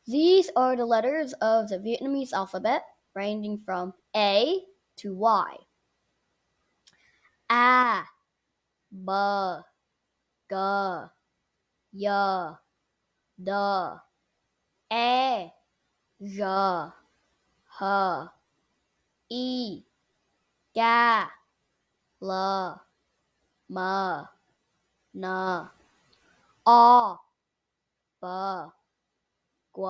These are the letters of the Vietnamese alphabet, ranging from A to Y. A, B, G, Y, D, E, G, H, I, K, L, M, N, O, B, Q,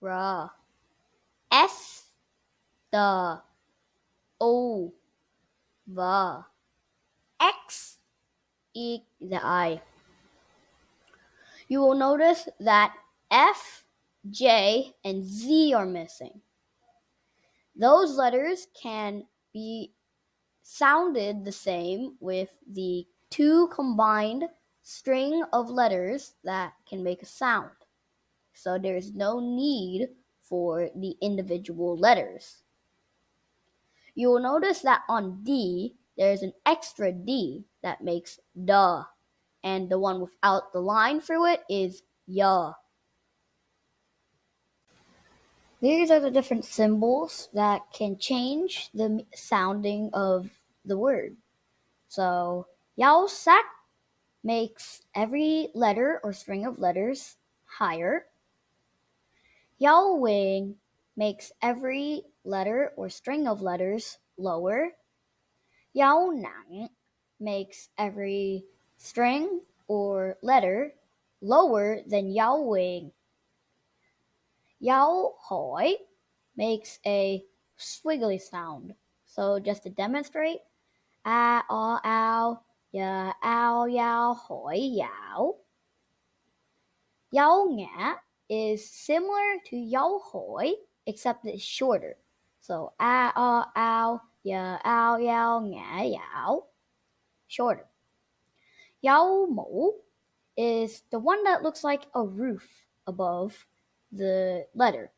R, S, T, U, V, X, Y. You will notice that F, J, and Z are missing. Those letters can be sounded the same with the two combined string of letters that can make a sound. So there's no need for the individual letters. You will notice that on D, there's an extra D that makes duh, and the one without the line through it is ya. These are the different symbols that can change the sounding of the word. So, yao sak makes every letter or string of letters higher. Yao wing makes every letter or string of letters lower. Yao nang makes every string or letter lower than yao wing. Yao hoi makes a squiggly sound. So just to demonstrate, a, o, ow, ya, ow, yao, hoi, yao. Yao ngã is similar to yao hoi, except it's shorter. So a, o, ow, ya, ow, yao, ngã, yao. Shorter. Yao mou is the one that looks like a roof above the letter.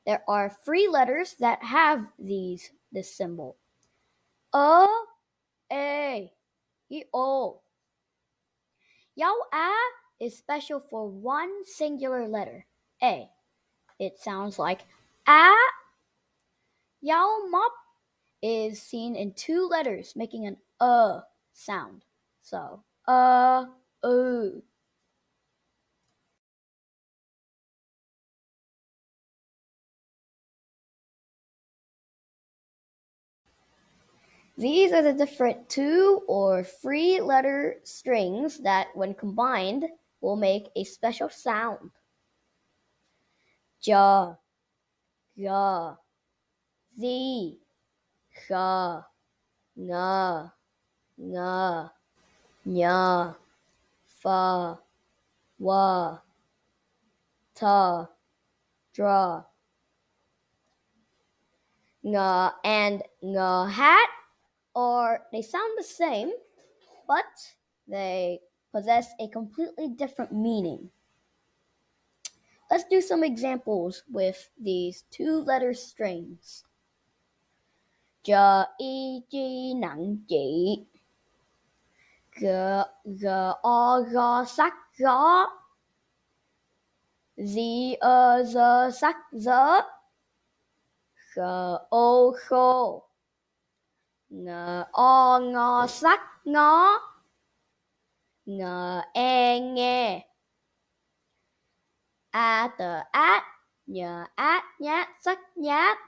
There are 3 letters that have this symbol. A, I, O. Yao a is special for one singular letter, A. It sounds like a. Yao mop is seen in 2 letters, making an sound. So, oo. These are the different 2 or 3 letter strings that, when combined, will make a special sound. Ja, ga, zi, ga, nga, nga, nya, fa, wa, ta, dra. Nga and nga hat, or they sound the same, but they possess a completely different meaning. Let's do some examples with these 2 letter strings. Ja, i, ji, nang, ji. G, g, o, ga, sak, ga. Z, z, sak, z. G, o, kho. Ng, o, ngo, sak, ngo. Ng, e, nghe. A, tờ, át. Nhờ, át, nhát, sắc, nhát.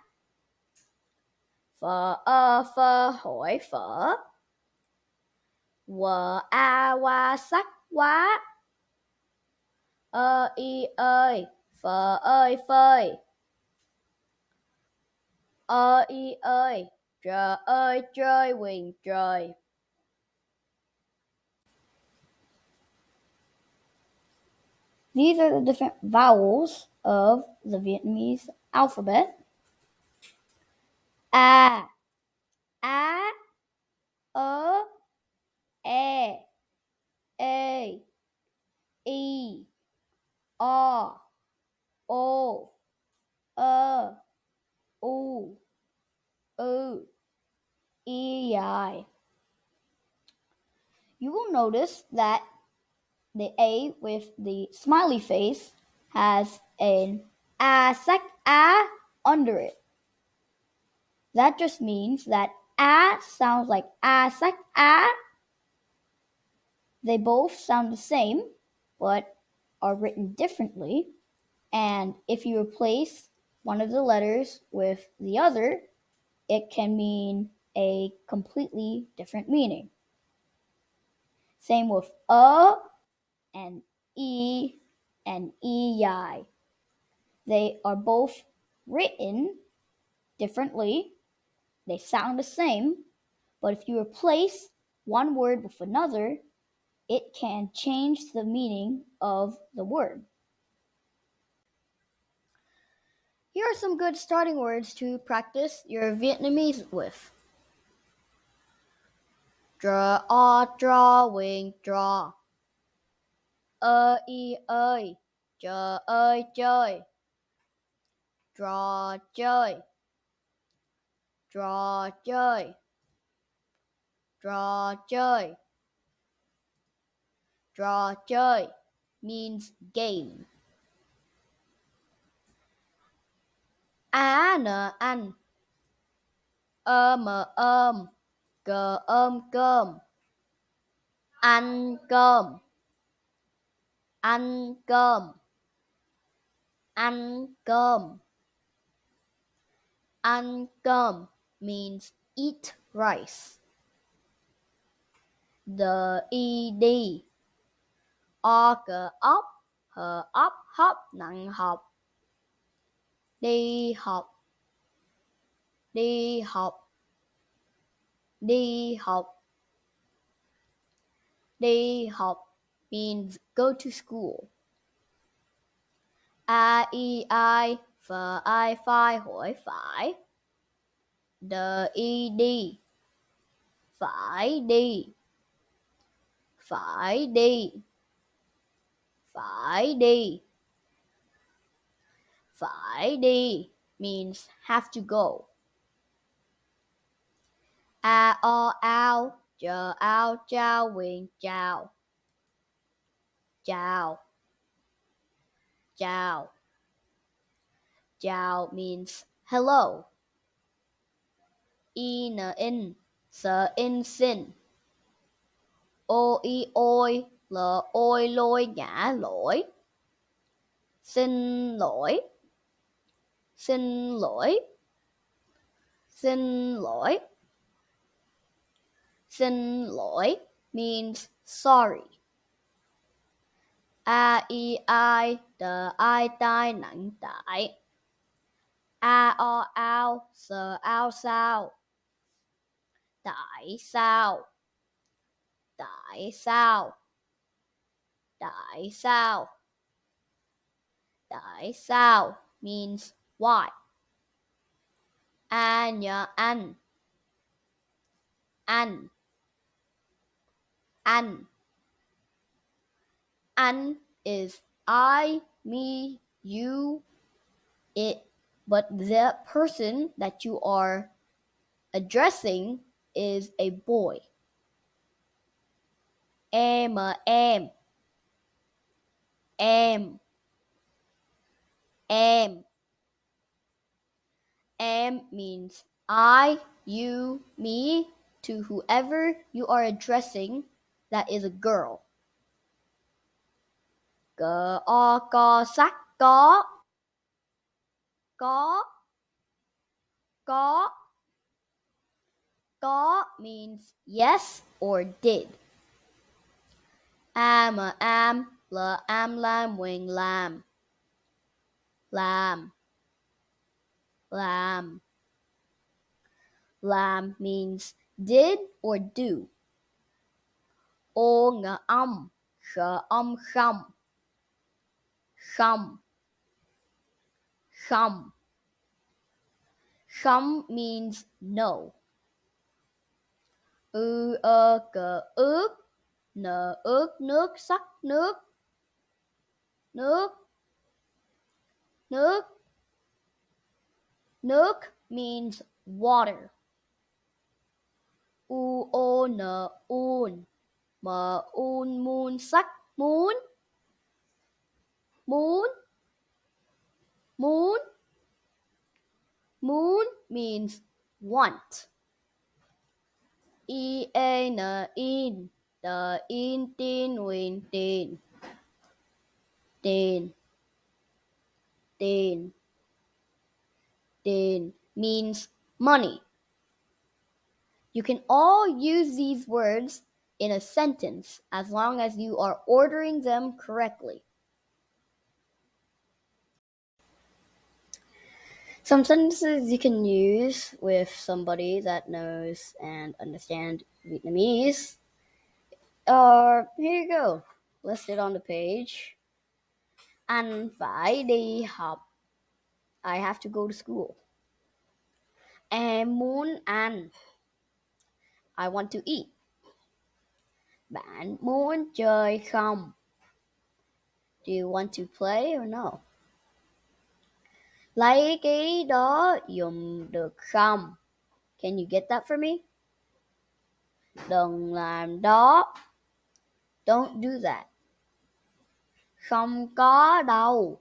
Phở, phơ, hỏi, phở. Quờ, a, qua, sắc, quá. Y ơi, phở ơi, phơi. Y ơi, trời ơi, chơi quyền trời. These are the different vowels of the Vietnamese alphabet. A, e, e, I, o, u, e, I. You will notice that the A with the smiley face has an a sec a under it. That just means that a sounds like a sec a. They both sound the same, but are written differently. And if you replace one of the letters with the other, it can mean a completely different meaning. Same with and e and ei. They are both written differently. They sound the same, but if you replace one word with another, it can change the meaning of the word. Here are some good starting words to practice your Vietnamese with. Drawing, draw. Y ơi, chờ ơi chơi. Draw chơi. Draw chơi. Draw chơi. Draw chơi means game. Á nợ ăn. Mờ cơm. Ăn cơm. Ăn cơm. Ăn cơm. Ăn cơm means eat rice. The ed. Ốc. Ốc hop nặng học. Đi học. Đi học. Đi học. Đi học means go to school. A I ai phờ ai phai hỏi phải. The ed. Phải đi. Phải đi. Phải đi. Phải đi means have to go. A o ao chờ ao trao quyền chào. Chào. Chào. Chào means hello. In sợ in xin. Ôi là ôi lôi ngã lỗi. Xin lỗi. Xin lỗi. Xin lỗi. Xin lỗi means sorry. Ai tờ ai tai nặng tại. O ao sờ ao sao. Tại sao. Tại sao. Tại sao. Tại sao means why. Nhờ ăn. Ăn. Ăn. Ăn is I, me, you, it, but the person that you are addressing is a boy. Em. Em. Em. Em means I, you, me, to whoever you are addressing that is a girl. Co sắc có. Có. Có. Có means yes or did. Am là am lam when làm. Làm. Làm. Làm means did or do. Khờ không. Không. Không. Không means no. Cờ ướt. Ướt nước sắc nước. Nước. Nước. Nước means water. Un. Moon sắc muốn. Muốn. Moon. Moon means want. In. The in tin win tin. Tin. Tin. Tin means money. You can all use these words in a sentence as long as you are ordering them correctly. Some sentences you can use with somebody that knows and understands Vietnamese are, here you go, listed on the page. Anh phải đi học. I have to go to school. Em muốn ăn. I want to eat. Bạn muốn chơi không? Do you want to play or no? Lấy cái đó dùng được không? Can you get that for me? Đừng làm đó. Don't do that. Không có đâu.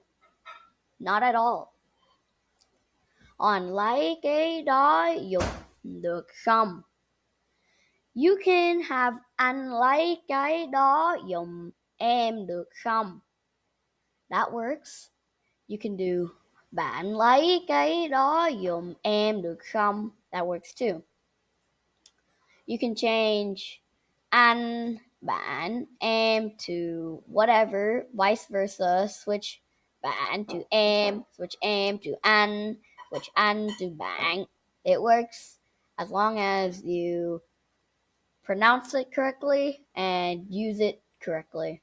Not at all. On lấy cái đó dùng được không? You can have anh lấy cái đó dùng em được không? That works. You can do bạn lấy cái đó dùng em được không? That works too. You can change anh, bạn, em to whatever, vice versa. Switch bạn to em, switch em to anh, switch anh to bạn. It works as long as you pronounce it correctly and use it correctly.